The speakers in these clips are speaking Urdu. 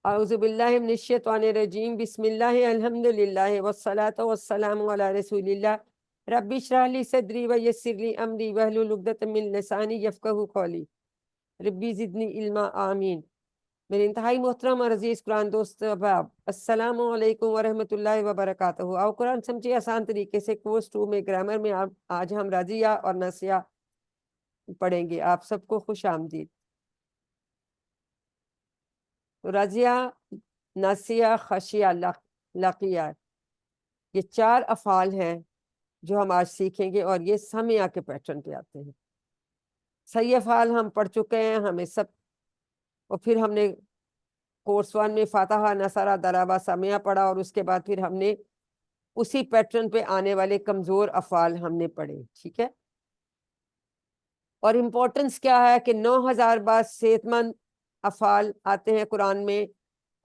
اعوذ باللہ من الشیطان الرجیم بسم اللہ الحمدللہ والصلاة والسلام علی رسول اللہ رب اشرح لی صدری ویسر لی امری واحلل عقدۃ من لسانی یفقہوا قولی ربی زدنی علما آمین۔ میرے انتہائی محترم اور عزیز قرآن دوست احباب، السلام علیکم ورحمۃ اللہ وبرکاتہ۔ آؤ قرآن سمجھے آسان طریقے سے کورس 2 میں گرامر میں آج ہم راضیہ اور ناسیہ پڑھیں گے۔ آپ سب کو خوش آمدید۔ راضیہ، ناسیہ، خشیہ، لقیہ، یہ 4 افعال ہیں جو ہم آج سیکھیں گے اور یہ سمیہ کے پیٹرن پہ آتے ہیں۔ صحیح افعال ہم پڑھ چکے ہیں، ہمیں سب، اور پھر ہم نے کورس 1 میں فاتحہ، نصرہ، ضربہ، سمیہ پڑھا، اور اس کے بعد پھر ہم نے اسی پیٹرن پہ آنے والے کمزور افعال ہم نے پڑھے، ٹھیک ہے۔ اور امپورٹنس کیا ہے کہ 9000 بار صحت مند افعال آتے ہیں قرآن میں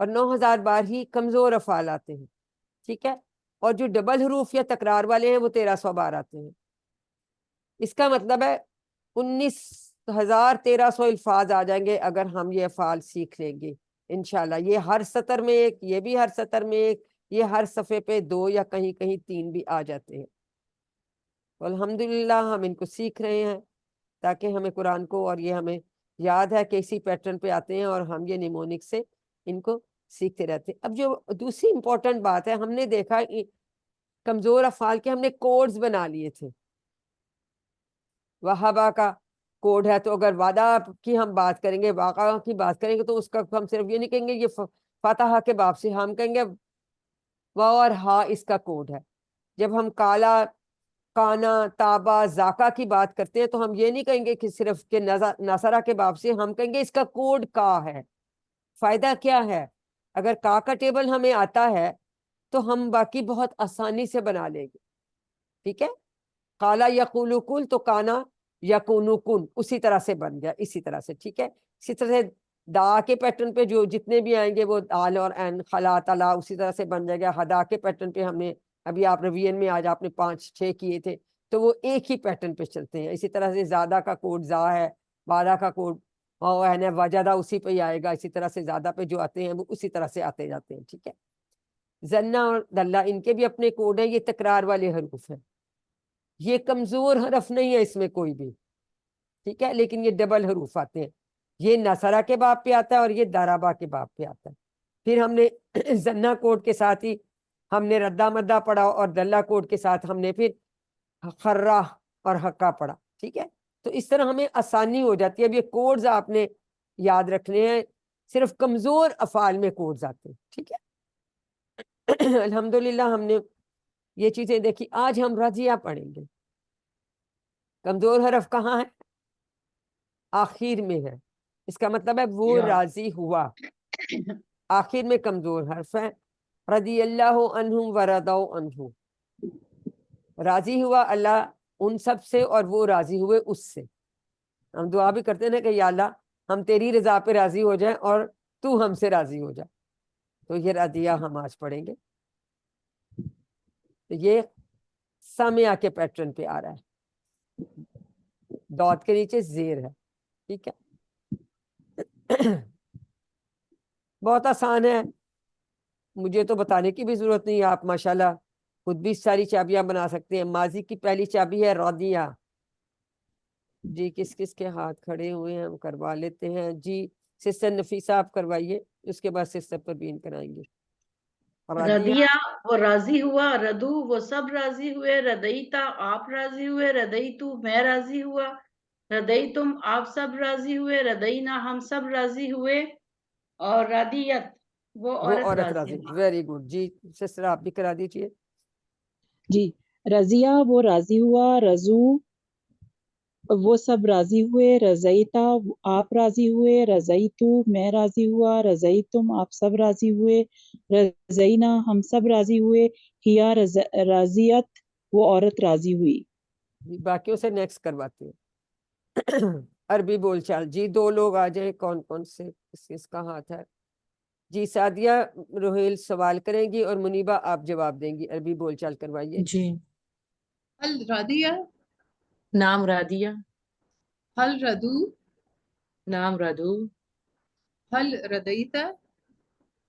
اور 9000 بار ہی کمزور افعال آتے ہیں، ٹھیک ہے۔ اور جو ڈبل حروف یا تکرار والے ہیں وہ 1300 بار آتے ہیں۔ اس کا مطلب ہے 19300 الفاظ آ جائیں گے اگر ہم یہ افعال سیکھ لیں گے انشاءاللہ۔ یہ ہر سطر میں ایک، یہ بھی ہر سطر میں ایک، یہ ہر صفحے پہ 2 یا کہیں کہیں 3 بھی آ جاتے ہیں۔ الحمدللہ ہم ان کو سیکھ رہے ہیں تاکہ ہمیں قرآن کو، اور یہ ہمیں یاد ہے کہ اسی پیٹرن پہ آتے ہیں اور ہم یہ نیمونک سے ان کو سیکھتے رہتے ہیں۔ اب جو دوسری امپورٹنٹ بات ہے، ہم نے دیکھا کمزور افعال کے ہم نے کوڈز بنا لیے تھے۔ وہابہ کا کوڈ ہے، تو اگر وعدہ کی ہم بات کریں گے، واقعہ کی بات کریں گے، تو اس کا ہم صرف یہ نہیں کہیں گے یہ فاتحہ کے باب سے، ہم کہیں گے واو اور ہا اس کا کوڈ ہے۔ جب ہم کالا، کانا، تابا، زاکا کی بات کرتے ہیں تو ہم یہ نہیں کہیں گے کہ صرف کہ نصرہ کے باب سے، ہم کہیں گے اس کا کوڈ کا ہے۔ فائدہ کیا ہے؟ اگر کا ٹیبل ہمیں آتا ہے تو ہم باقی بہت آسانی سے بنا لیں گے، ٹھیک ہے۔ کالا یقولو کل تو کانا یکونو کن اسی طرح سے بن گیا، اسی طرح سے، ٹھیک ہے۔ اسی طرح سے دا کے پیٹرن پہ جو جتنے بھی آئیں گے وہ دال اور این، خلا، تلا اسی طرح سے بن جائے گا۔ ہدا کے پیٹرن پہ ہم نے ابھی آپ ریویژن میں آج آپ نے 5-6 کیے تھے، تو وہ ایک ہی پیٹرن پہ چلتے ہیں۔ اسی طرح سے زیادہ کا کوڈ زا ہے، بادہ کا کوڈ وجدہ اسی پہ ہی آئے گا۔ اسی طرح سے زیادہ پہ جو آتے ہیں وہ اسی طرح سے آتے جاتے ہیں، ٹھیک ہے۔ زنہ اور دلہ ان کے بھی اپنے کوڈ ہیں، یہ تکرار والے حروف ہیں، یہ کمزور حرف نہیں ہے اس میں کوئی بھی، ٹھیک ہے، لیکن یہ ڈبل حروف آتے ہیں۔ یہ نصرہ کے باب پہ آتا ہے اور یہ ضربہ کے باب پہ آتا ہے۔ پھر ہم نے زنہ کوڈ کے ساتھ ہی ہم نے ردہ مدہ پڑھا، اور دلہ کوڈ کے ساتھ ہم نے پھر خرہ اور حقہ پڑھا، ٹھیک ہے۔ تو اس طرح ہمیں آسانی ہو جاتی ہے۔ اب یہ کوڈز آپ نے یاد رکھنے ہیں، صرف کمزور افعال میں کوڈز آتے ہیں، ٹھیک ہے۔ الحمدللہ ہم نے یہ چیزیں دیکھی۔ آج ہم رضیہ پڑھیں گے۔ کمزور حرف کہاں ہے؟ آخر میں ہے۔ اس کا مطلب ہے وہ راضی ہوا، آخر میں کمزور حرف ہے۔ رضی اللہ عنہم ورضوا عنہ، راضی ہوا اللہ ان سب سے اور وہ راضی ہوئے اس سے۔ ہم دعا بھی کرتے ہیں کہ یا اللہ ہم تیری رضا پہ راضی ہو جائیں اور تو ہم سے راضی ہو جا۔ تو یہ رضیہ ہم آج پڑھیں گے۔ تو یہ سمیہ کے پیٹرن پہ آ رہا ہے، ڈاٹ کے نیچے زیر ہے، ٹھیک ہے۔ بہت آسان ہے، مجھے تو بتانے کی بھی ضرورت نہیں ہے، آپ ماشاءاللہ خود بھی ساری چابیاں بنا سکتے ہیں۔ ماضی کی پہلی چابی ہے رضیہ۔ جی کس کس کے ہاتھ کھڑے ہوئے ہیں ہم کروا لیتے ہیں۔ جی سسٹر نفیسہ آپ کروائیے، اس کے بعد سسٹر پروین کرائیں گے۔ رضیہ وہ راضی ہوا، ردو وہ سب راضی ہوئے، ردیتا آپ راضی ہوئے، ردیتو میں راضی ہوا، ردیتم آپ سب راضی ہوئے، ردینا ہم سب راضی ہوئے، اور رادیت وہ عورت راضی ہوئی۔ Very good. جی سسٹر آپ بھی کرا دیجیے۔ جی رضیہ وہ راضی ہوا، رضو وہ سب راضی ہوئے، رضیتا آپ راضی ہوئے، رضیتو میں راضی ہوا، رضیتم آپ سب راضی ہوئے، رضینا ہم سب راضی ہوئے، ہیا راضیت وہ عورت راضی ہوئی۔ باقیوں سے نیکسٹ کرواتے ہیں۔ عربی بول چال۔ جی 2 لوگ آ جائیں، کون کون سے، کس کا ہاتھ ہے؟ جی سعدیہ روہیل سوال کریں گی اور منیبہ آپ جواب دیں گی۔ عربی بول چال کروائیے۔ جی هل رضية؟ نام رادیہ، هل رضوا؟ نام ردو، هل رضيت؟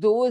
2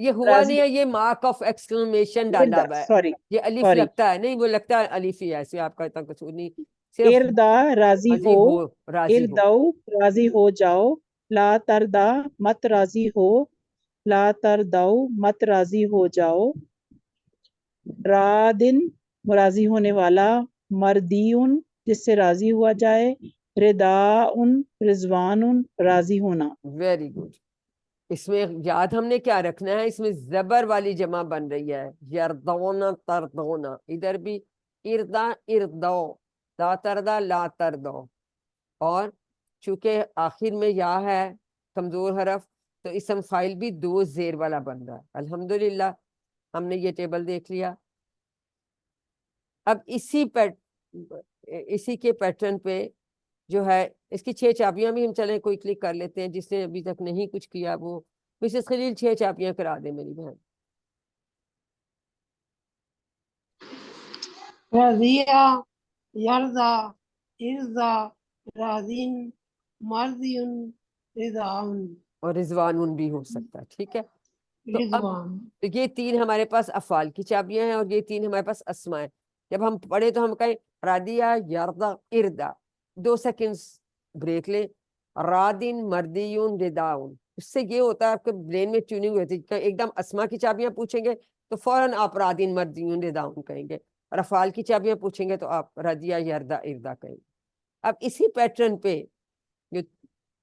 یہ ہوا راضی نہیں ہے, یہ مارک آف ایکسکلیمیشن ڈالا ہوا ہے, سوری یہ الف سوری لگتا ہے نہیں, وہ لگتا ہے الف ہی ہے, ایسے آپ کا اتنا کچھ نہیں, صرف اردا راضی راضی ہو, ہو, راضی ہو. اردو راضی ہو جاؤ, لا تردا مت راضی ہو, لا تردو مت راضی ہو جاؤ, رادن راضی ہونے والا, مردیون جس سے راضی ہوا جائے, رداؤن رضوان راضی ہونا. Very good. اس میں یاد ہم نے کیا رکھنا ہے, اس میں زبر والی جمع بن رہی ہے, یردونا تردونا, ادھر بھی اردا اردو, لا تردا لا تردو, اور چونکہ آخر میں یا ہے کمزور حرف تو اسم فاعل بھی دو زیر والا بن رہا ہے. الحمدللہ ہم نے یہ ٹیبل دیکھ لیا. اب اسی کے پیٹرن پہ جو ہے اس کی 6 چابیاں بھی ہم چلیں کوئی کلک کر لیتے ہیں, جس نے ابھی تک نہیں کچھ کیا وہ مسز خلیل 6 چابیاں کرا دیں میری بہن. رضیہ, یرضا, ارضا, راضین, مرضیون, رضاؤن, اور رضوان بھی ہو سکتا ہے. ٹھیک ہے, تو اب رضوان. یہ 3 ہمارے پاس افعال کی چابیاں ہیں, اور یہ 3 ہمارے پاس اسماء ہیں. جب ہم پڑھے تو ہم کہیں رادیہ یردا اردا, 2 سیکنڈز بریک لیں, رادن مردیون رداؤن. اس سے یہ ہوتا ہے آپ کے برین میں ٹیوننگ ہوتی ہے, ایک دم اسماء کی چابیاں پوچھیں گے تو فوراً آپ رادن مردیون رداؤن کہیں گے, اور افعال کی چابیاں پوچھیں گے تو آپ رادیہ یردا اردا کہیں گے. اب اسی پیٹرن پہ جو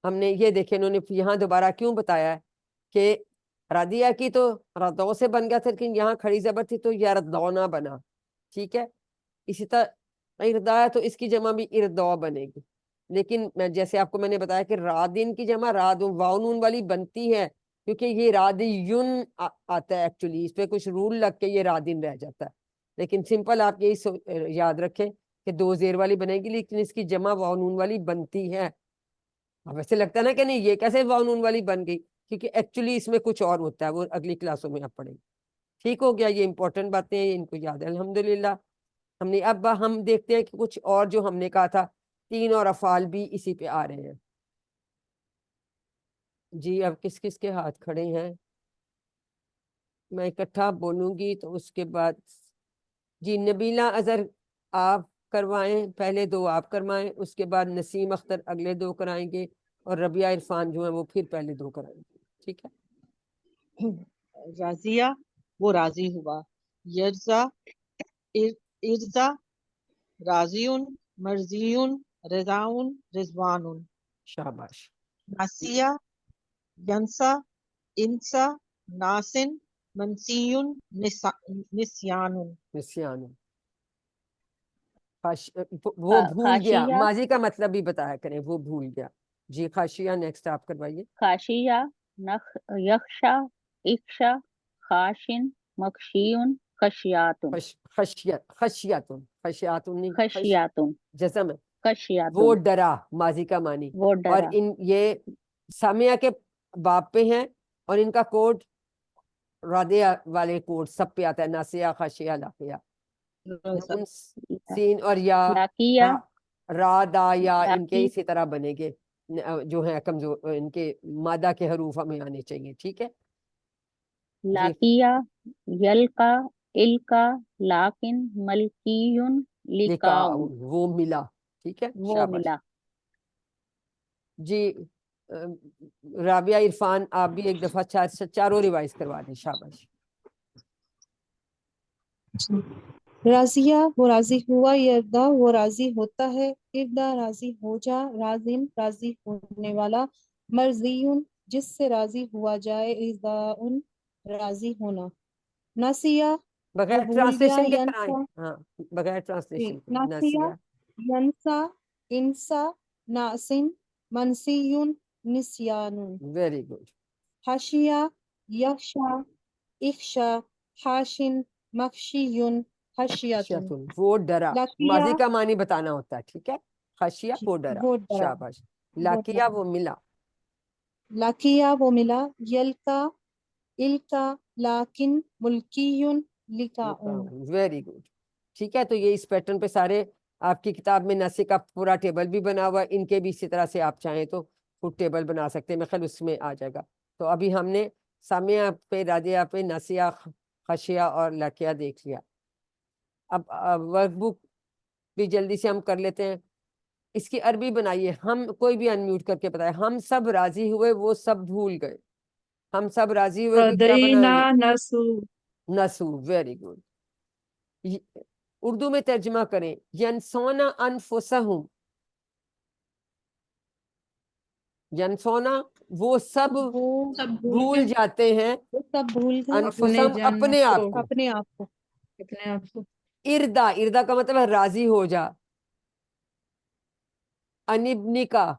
ہم نے یہ دیکھے, انہوں نے یہاں دوبارہ کیوں بتایا ہے کہ رادیہ کی تو ردو سے بن گیا تھا, لیکن یہاں کھڑی زبر تھی تو یردونا بنا. ٹھیک ہے, اسی طرح اردا ہے تو اس کی جمع بھی اردو بنے گی, لیکن جیسے آپ کو میں نے بتایا کہ رادن کی جمع رادن واؤن والی بنتی ہے, کیونکہ یہ رادیون آتا ہے ایکچولی, اس پہ کچھ رول لگ کے یہ رادن رہ جاتا ہے. لیکن سمپل آپ یہی یاد رکھیں کہ 2 زیر والی بنے گی, لیکن اس کی جمع واؤن والی بنتی ہے. اب ویسے لگتا ہے نا کہ نہیں یہ کیسے واؤن والی بن گئی, کیونکہ ایکچولی اس میں کچھ اور ہوتا ہے, وہ اگلی کلاسوں میں آپ پڑھیں گے. ٹھیک ہو گیا, یہ امپورٹنٹ باتیں ہیں, ان کو یاد ہے الحمدللہ. ہم نے اب ہم دیکھتے ہیں کہ کچھ اور جو ہم نے کہا تھا 3 اور افعال بھی اسی پہ آ رہے ہیں. جی اب کس کس کے ہاتھ کھڑے ہیں, میں اکٹھا بولوں گی تو اس کے بعد جی نبیلہ اظہر آپ کروائیں, پہلے 2 آپ کروائیں, اس کے بعد نسیم اختر اگلے 2 کرائیں گے, اور ربیہ عرفان جو ہیں وہ پھر پہلے 2 کرائیں گے. ٹھیک ہے, رضیہ وہ راضی ہوا, یرزا ارزا, راضیون مرضیون, رضاؤن رضوان, شاباش. ناسیہ ینسا انسا, ناسن منسیون, نسیان. نسیان, وہ بھول گیا, خاشیہ, ماضی کا مطلب بھی بتایا کریں, وہ بھول گیا. جی خاشیہ نیکسٹ آپ کروائیے. خاشیہ, یخشا, اکشا, خاشن, مخشیون, خشیاتن, خشیت, خشیاتن, خشیاتن نہیں, خشیاتن, جزم ہے, وہ خشیاتن, ڈرا, ماضی کا معنی. وہ اور ڈرا. یہ سامیہ کے باب پہ ہیں, اور ان کا کوڈ رادیہ والے کوڈ سب پہ آتا ہے, ناسیہ, خاشیہ, لاقیہ. نون سین اور یا لاقیہ, را دا یا ان کے لاقی, اسی طرح بنے گے, جو ہے کمزور, ان کے مادہ کے حروف ہمیں آنے چاہیے. ٹھیک ہے جی, لاقیہ, یلقا, القا, لاکن, ملکیون, لکاؤن, وہ ملا. ٹھیک ہے, وہ شاباش. ملا. جی رابعہ عرفان آپ بھی ایک دفعہ چاروں ریوائز کروا دیں. شاباش. راضیہ وہ راضی ہوا, یردا وہ راضی ہوتا ہے, اردا راضی ہو جا, راضین راضی ہونے والا, مرضیون جس سے راضی ہوا جائے, رضاؤن راضی ہونا, ناسیہ وہ بغیر بھول گیا, ٹرانسلیشن کے کرائیں, ینسا ہاں بغیر ٹرانسلیشن کے. ناسیہ, ناسیہ, ینسا, انسا, ناسن, منسیون, نسیان, ویری گڈ. حاشیہ, یخشا, اخشا, حاشن, مخشیون, خشیتن, وہ ڈرا, لاقیہ ماضی کا معنی بتانا ہوتا ہے. ٹھیک ہے, خشیہ وہ ڈرا. وہ ڈرا, شاباش. وہ لاقیہ ڈرا, وہ ملا. لاقیہ وہ ملا, یلقا, القا, لاکن, ملکیون, لکاؤن. Very good. ٹھیک ہے, تو یہ اس پیٹرن پہ سارے آپ کی کتاب میں نسے کا پورا ٹیبل بھی بنا ہوا ہے, ان کے بھی اسی طرح سے آپ چاہیں تو فٹ ٹیبل بنا سکتے ہیں, میں خیال اس میں آ جائے گا. تو ابھی ہم نے سامعہ پہ، راضیہ پہ، ناسیہ، خشیہ اور لکیہ دیکھ لیا۔ اب ورک بک بھی جلدی سے ہم کر لیتے ہیں۔ اس کی عربی بنائیے، ہم کوئی بھی انمیوٹ کر کے بتائے۔ ہم سب راضی ہوئے، وہ سب بھول گئے۔ ہم سب راضی ہوئے کہ کیا بنائیں رضینا گے؟ نسو، نسو، ویری گڈ۔ اردو میں ترجمہ کریں، ینسونا انفسہم، ینسونا وہ سب وہ بھول جاتے ہیں، وہ سب بھول گئے اپنے انفسہم جانوں اپنے آپ کو، کو۔ اپنے آپ کو۔ اپنے آپ کو۔ اردا، اردا کا مطلب ہے راضی ہو جا۔ انبنی کا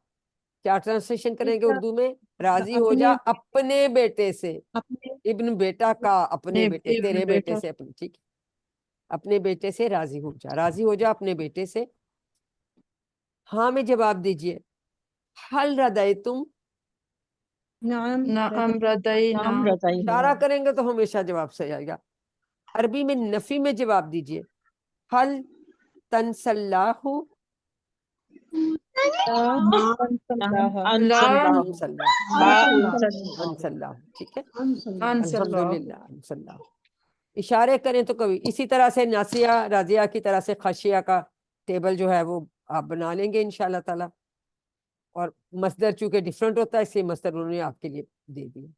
کیا ٹرانسلیشن کریں گے اردو میں؟ راضی ہو جا اپنے اپنے بیٹے سے۔ اپنے ابن بیٹا کا، اپنے بیٹے، ابن تیرے بیٹے بیٹا، سے، اپنے، ٹھیک ہے، اپنے بیٹے سے راضی ہو جا، راضی ہو جا اپنے بیٹے سے۔ ہاں میں جواب دیجئے، حل ردیتم، نعم نعم رضینا، نام رضائی اشارہ کریں گے تو ہمیشہ جواب صحیح آئے گا۔ عربی میں نفی میں جواب دیجئے، حل تنسى الله، لا انسى الله، انسى الله، ٹھیک ہے، انس اللہ، الحمدللہ، انسى الله۔ اشارے کریں تو کبھی اسی طرح سے ناسیہ راضیہ کی طرح سے خشیہ کا ٹیبل جو ہے وہ آپ بنا لیں گے انشاءاللہ تعالی۔ اور مصدر چونکہ ڈیفرنٹ ہوتا ہے، اس لیے مصدر انہوں نے آپ کے لیے دے دیا۔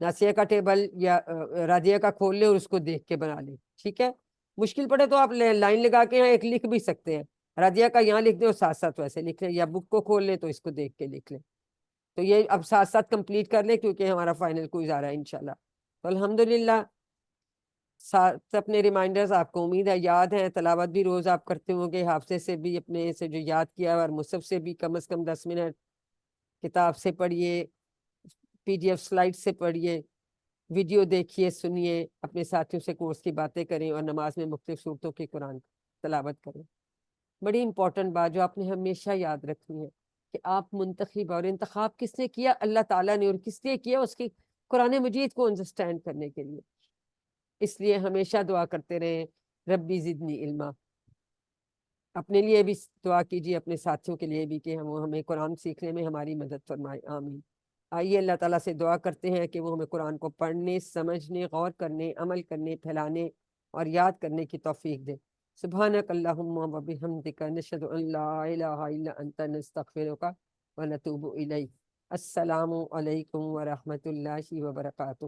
ناسیہ کا ٹیبل یا راضیہ کا کھول لیں اور اس کو دیکھ کے بنا لیں، ٹھیک ہے۔ مشکل پڑے تو آپ لائن لگا کے یہاں ایک لکھ بھی سکتے ہیں، راضیہ کا یہاں لکھ دیں اور ساتھ ساتھ ویسے لکھ لیں، یا بک کو کھول لیں تو اس کو دیکھ کے لکھ لیں۔ تو یہ اب ساتھ ساتھ کمپلیٹ کر لیں کیونکہ ہمارا فائنل کوئز آ رہا ہے انشاءاللہ۔ تو الحمدللہ ساتھ اپنے ریمائنڈرز آپ کو امید ہے یاد ہیں، تلاوت بھی روز آپ کرتے ہوں گے، حافظے سے بھی اپنے سے جو یاد کیا اور مصحف سے بھی کم از کم 10 منٹ، کتاب سے پڑھیے، PDF سلائڈ سے پڑھیے، ویڈیو دیکھیے، سنیے، اپنے ساتھیوں سے کورس کی باتیں کریں اور نماز میں مختلف صورتوں کی قرآن تلاوت کریں۔ بڑی امپورٹنٹ بات جو آپ نے ہمیشہ یاد رکھنی ہے کہ آپ منتخب، اور انتخاب کس نے کیا؟ اللہ تعالیٰ نے، اور کس لیے کیا؟ اس کی قرآن مجید کو انڈرسٹینڈ کرنے کے لیے۔ اس لیے ہمیشہ دعا کرتے رہیں، ربی زدنی علما۔ اپنے لیے بھی دعا کیجیے، اپنے ساتھیوں کے لیے بھی کہ وہ ہمیں قرآن سیکھنے میں ہماری مدد فرمائے، آمین۔ آئیے اللہ تعالیٰ سے دعا کرتے ہیں کہ وہ ہمیں قرآن کو پڑھنے، سمجھنے، غور کرنے، عمل کرنے، پھیلانے اور یاد کرنے کی توفیق دے۔ سبحانک اللہم و بحمدک، نشہد ان لا الہ الا انت، نستغفرک و نتوب الیک۔ السلام علیکم ورحمۃ اللہ وبرکاتہ۔